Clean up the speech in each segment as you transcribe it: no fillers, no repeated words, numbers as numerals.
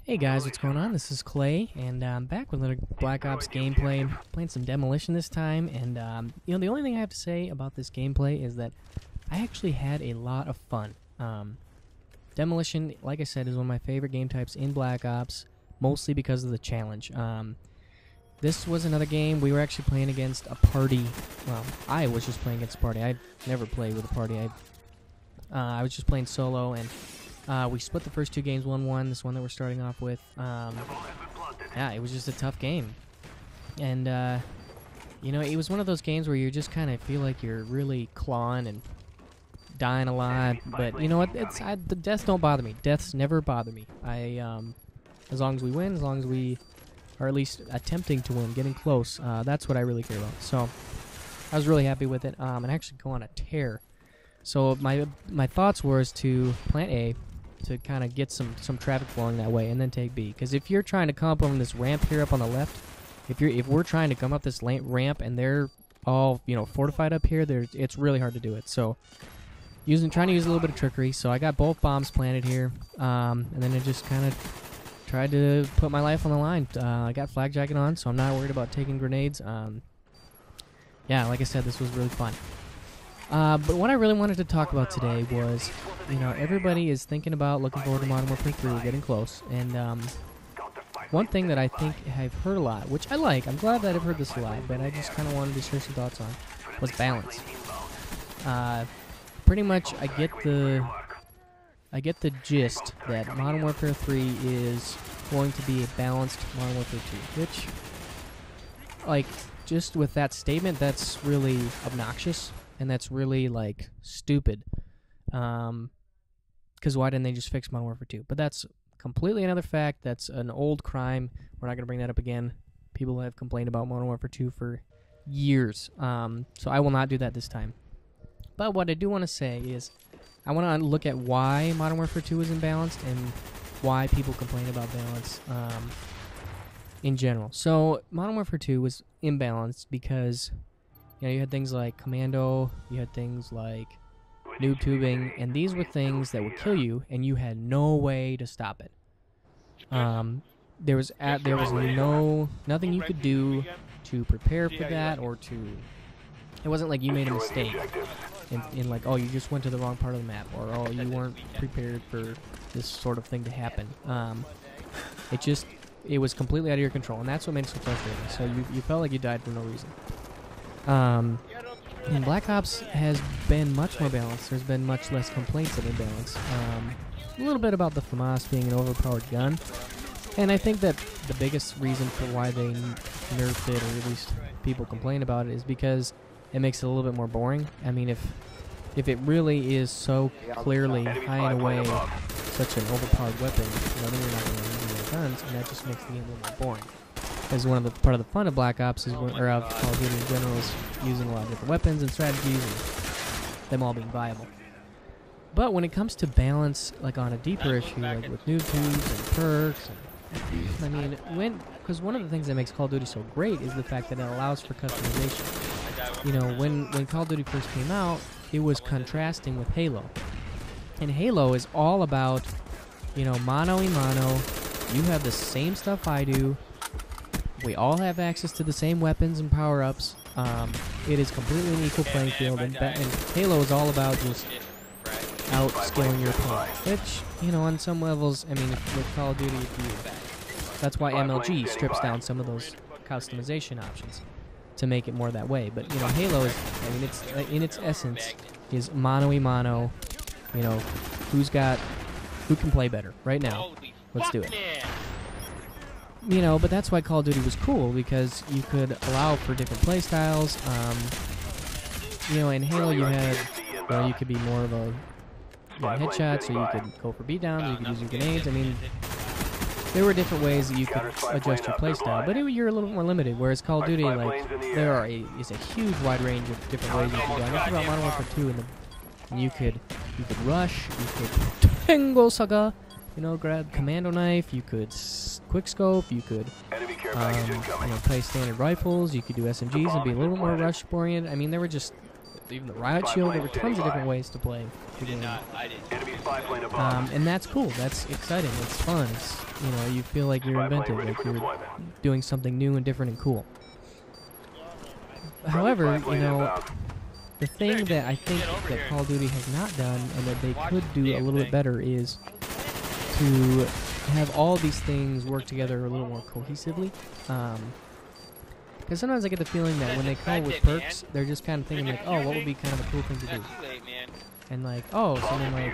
Hey guys, what's going on? This is Clay, and I'm back with another Black Ops gameplay. Playing some Demolition this time, and the only thing I have to say about this gameplay is that I actually had a lot of fun. Demolition, like I said, is one of my favorite game types in Black Ops, mostly because of the challenge. This was another game we were actually playing against a party. Well, I was just playing against a party. I never played with a party. I was just playing solo, and we split the first two games 1-1, this one that we're starting off with. Yeah, it was just a tough game. And, it was one of those games where you just kind of feel like you're really clawing and dying a lot. But you know what? The deaths don't bother me. Deaths never bother me. As long as we win, as long as we are at least attempting to win, getting close, that's what I really care about. So I was really happy with it, and actually go on a tear. So my thoughts was to plant A, to kind of get some traffic flowing that way, and then take B. Because if you're trying to come up on this ramp here up on the left, if we're trying to come up this ramp and they're all fortified up here, it's really hard to do it. So trying to use a little bit of trickery. So I got both bombs planted here, and then I just kind of tried to put my life on the line. I got flak jacket on, so I'm not worried about taking grenades. Yeah, like I said, this was really fun. But what I really wanted to talk about today was, everybody is thinking about looking forward to Modern Warfare 3. We're getting close. And one thing that I think I've heard a lot, which I like, I'm glad that I've heard this a lot, but I just kind of wanted to share some thoughts on, was balance. Pretty much, I get the gist that Modern Warfare 3 is going to be a balanced Modern Warfare 2, which, like, just with that statement, that's really obnoxious. And that's really, stupid. Because why didn't they just fix Modern Warfare 2? But that's completely another fact. That's an old crime. We're not going to bring that up again. People have complained about Modern Warfare 2 for years. So I will not do that this time. But what I do want to say is I want to look at why Modern Warfare 2 is imbalanced and why people complain about balance in general. So Modern Warfare 2 was imbalanced because you had things like Commando, you had things like noob tubing, and these were things that would kill you, and you had no way to stop it. There was nothing you could do to prepare for that, or it wasn't like you made a mistake, in like, oh, you just went to the wrong part of the map, or oh, you weren't prepared for this sort of thing to happen. It was completely out of your control, and that's what made it so frustrating. So you felt like you died for no reason. And Black Ops has been much more balanced. There's been much less complaints of imbalance. A little bit about the FAMAS being an overpowered gun, and I think that the biggest reason for why they nerfed it, or at least people complain about it, is because it makes it a little bit more boring. I mean, if it really is so clearly high and away such an overpowered weapon, then you're not going to use your guns, and that just makes the game a little more boring. Because part of the fun of Black Ops or of Call of Duty in general is using a lot of different weapons and strategies and them all being viable. But when it comes to balance, like on a deeper issue, like with noob tubes and perks, because one of the things that makes Call of Duty so great is the fact that it allows for customization. When Call of Duty first came out, it was contrasting with Halo. And Halo is all about, mano a mano. You have the same stuff I do. We all have access to the same weapons and power-ups. It is completely an equal playing field, and Halo is all about just out-skilling your opponent. Which, on some levels, with Call of Duty, that's why MLG strips down some of those customization options to make it more that way. But Halo is, it's in its essence is mano a mano. Who can play better right now? Let's do it. But that's why Call of Duty was cool, because you could allow for different play styles. In Halo you had, you could be more of a headshot, so you could go for beatdowns, you could use your grenades. There were different ways that you could adjust your play style, but you're a little more limited. Whereas Call of Duty, there is a huge wide range of different ways you can go. I think about Modern Warfare 2, and you could rush, you could tango saga. Grab commando knife, you could quick scope, you could play standard rifles, you could do SMGs and be a little more rush oriented. There were just, even the riot shield, there were tons of different ways to play the game. And that's cool. That's exciting. It's fun. It's, you know, you feel like you're inventive, like you're doing something new and different and cool. However, you know, the thing that I think that Call of Duty has not done and that they could do a little bit better is to have all these things work together a little more cohesively. Because sometimes I get the feeling that when they come up with perks, they're just kind of thinking like, oh, what would be kind of a cool thing to do? And like, oh, something like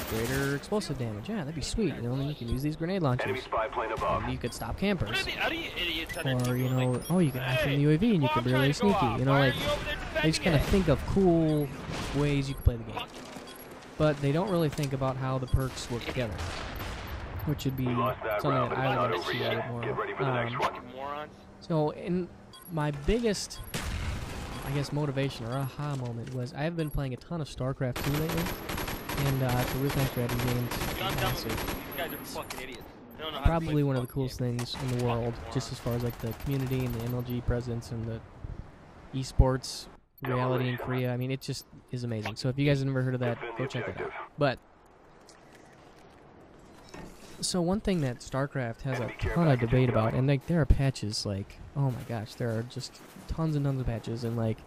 greater explosive damage. Yeah, that'd be sweet. You know, you can use these grenade launchers. And you could stop campers. Or, you know, oh, you can hack from the UAV and you can be really sneaky. You know, like, they just kind of think of cool ways you can play the game. But they don't really think about how the perks work together, which would be something that I would like to see a little more. So, in my biggest, I guess, motivation or aha moment was I've been playing a ton of StarCraft 2 lately, and it's a real-time strategy game. Probably one of the coolest things in the world, just as far as like the community and the MLG presence and the esports reality in Korea. I mean, it just is amazing. So if you guys have never heard of that, go check it out. But so one thing that StarCraft has a ton of debate about, and like there are patches, like, oh my gosh, there are just tons and tons of patches, and like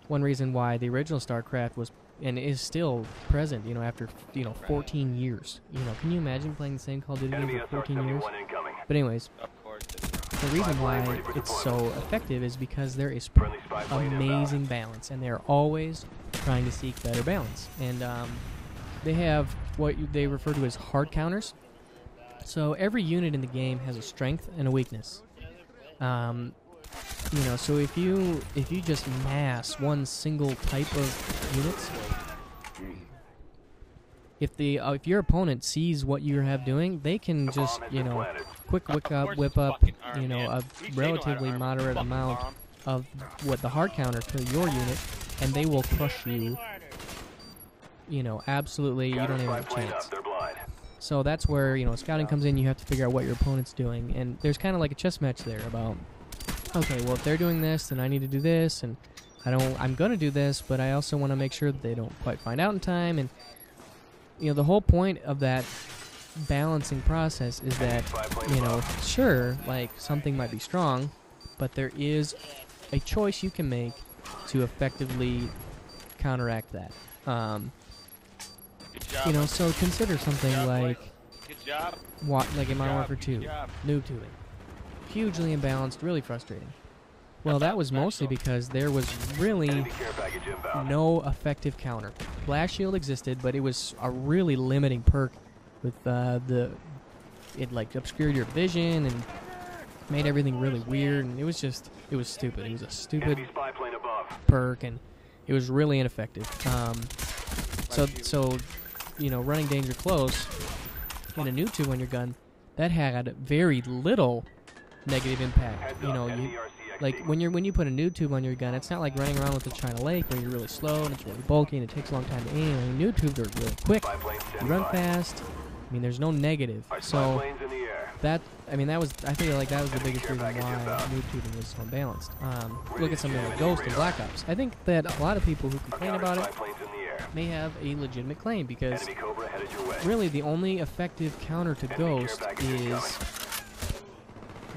one reason why the original StarCraft was and is still present, you know, after 14 years. You know, can you imagine playing the same Call of Duty game for 14 years? But anyways, the reason why it's so effective is because there is amazing balance, and they're always trying to seek better balance. And they have what they refer to as hard counters. So every unit in the game has a strength and a weakness. You know, so if you just mass one single type of units, if your opponent sees what you have doing, they can just, you know, quick whip up, you know, a relatively moderate amount of what the hard counter to your unit, and they will crush you. You know, absolutely, you don't even have a chance. So that's where, you know, scouting comes in. You have to figure out what your opponent's doing, and there's kind of like a chess match there about, okay, well, if they're doing this, then I need to do this, and I'm gonna do this, but I also want to make sure that they don't quite find out in time. And you know, the whole point of that balancing process is that, you know, sure, like something might be strong, but there is a choice you can make to effectively counteract that. You know, so consider something like in Modern Warfare 2, noob tubing. Hugely imbalanced, really frustrating. Well, that was mostly because there was really no effective counter. Blast Shield existed, but it was a really limiting perk with it like obscured your vision and made everything really weird, and it was stupid. It was a stupid perk, and it was really ineffective. So you know, running danger close in a noob tube on your gun, that had very little negative impact. You know, like when you put a noob tube on your gun, it's not like running around with a China Lake where you're really slow and it's really bulky and it takes a long time to aim. I mean, noob tubes are really quick. You run fast. I mean, there's no negative. So I feel like that was the biggest reason why noob tubing was so unbalanced. Look at something like Ghost and Black Ops. I think that a lot of people who complain about it may have a legitimate claim, because really the only effective counter to Ghost is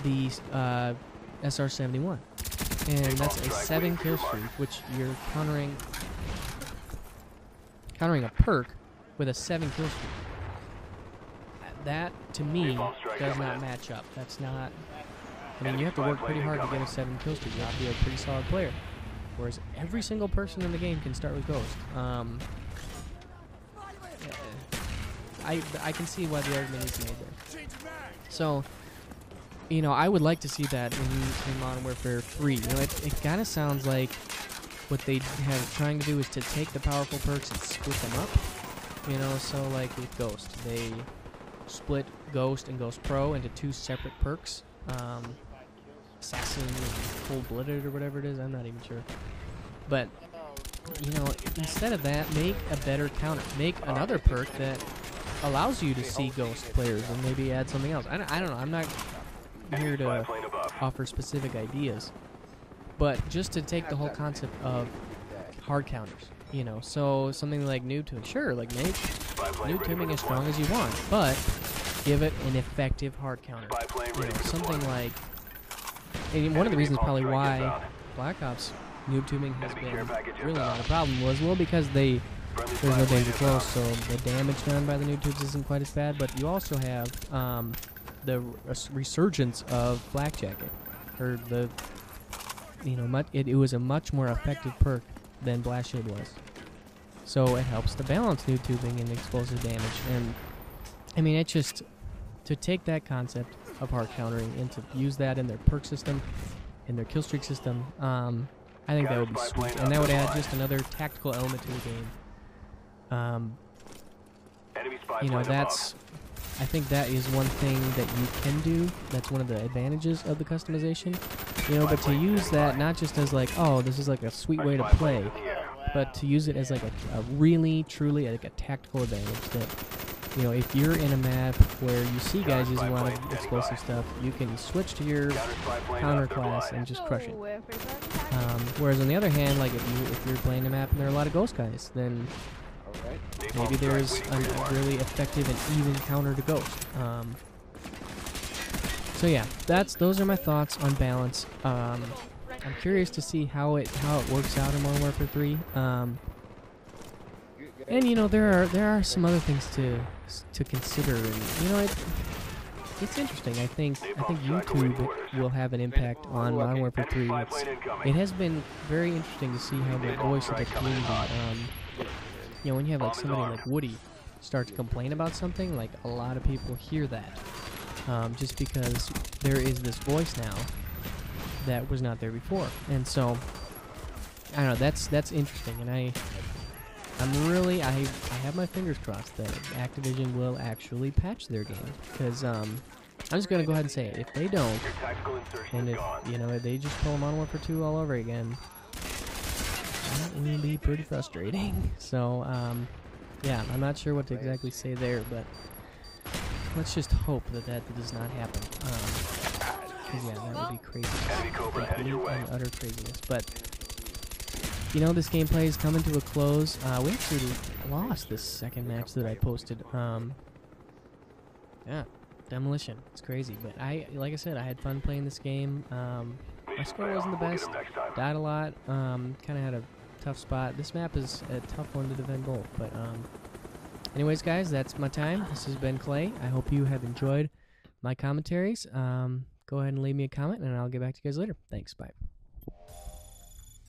the SR-71, and that's a 7 kill streak, which you're countering a perk with a 7 kill streak. That to me does not match up. That's not. I mean, you have to work pretty hard to get a 7 kill streak. You have to be a pretty solid player. Whereas every single person in the game can start with Ghost. I can see why the argument is made there. So, you know, I would like to see that in Modern Warfare 3. You know, it kind of sounds like what they have trying to do is to take the powerful perks and split them up. You know, so like with Ghost, they split Ghost and Ghost Pro into 2 separate perks. Assassin and Cold-Blooded or whatever it is, I'm not even sure. But, you know, instead of that, make a better counter. Make another perk that allows you to see Ghost players and maybe add something else. I don't know, I'm not here to offer specific ideas, but just to take the whole concept of hard counters, you know, so something like noob tubing, sure, like noob tubing as strong as you want, but give it an effective hard counter. You know, something like, and one of the reasons probably why Black Ops noob tubing has been really not a problem was, well, because there's no danger close, so the damage done by the noob tubes isn't quite as bad. But you also have the resurgence of Flak Jacket, or the, you know, it was a much more effective perk than Blast Shield was. So it helps to balance noob tubing and explosive damage. And I mean, it just, to take that concept of hard countering and to use that in their perk system, in their kill streak system, I think that would be sweet, and that would add just another tactical element to the game. You know, I think that is one thing that you can do. That's one of the advantages of the customization. You know, but to use that not just as like, oh, this is like a sweet way to play, but to use it as like a really, truly like a tactical advantage that, you know, if you're in a map where you see guys using a lot of explosive stuff, you can switch to your counter class and just crush it. Whereas on the other hand, like if you're playing a map and there are a lot of ghost guys, then maybe there's a really effective and even counter to ghost. So yeah, those are my thoughts on balance. I'm curious to see how it works out in Modern Warfare 3. And you know, there are some other things to consider, and you know, it's interesting. I think YouTube will have an impact on Modern Warfare 3. It has been very interesting to see how the voice of the community, you know, when you have like somebody like Woody start to complain about something, like a lot of people hear that, just because there is this voice now that was not there before, and so I don't know. That's interesting, and I have my fingers crossed that Activision will actually patch their game, because I'm just gonna go ahead and say it. If they don't, and if you know, if they just pull Modern Warfare 2 all over again, that will be pretty frustrating. So yeah, I'm not sure what to exactly say there, but let's just hope that does not happen. Because yeah, that would be crazy, complete and utter craziness. But you know, this gameplay is coming to a close. We actually lost this second match that I posted. Yeah, demolition. It's crazy, but like I said, I had fun playing this game. My score wasn't the best. Died a lot. Kind of had a tough spot. This map is a tough one to defend both. But anyways, guys, that's my time. This has been Clay. I hope you have enjoyed my commentaries. Go ahead and leave me a comment, and I'll get back to you guys later. Thanks. Bye.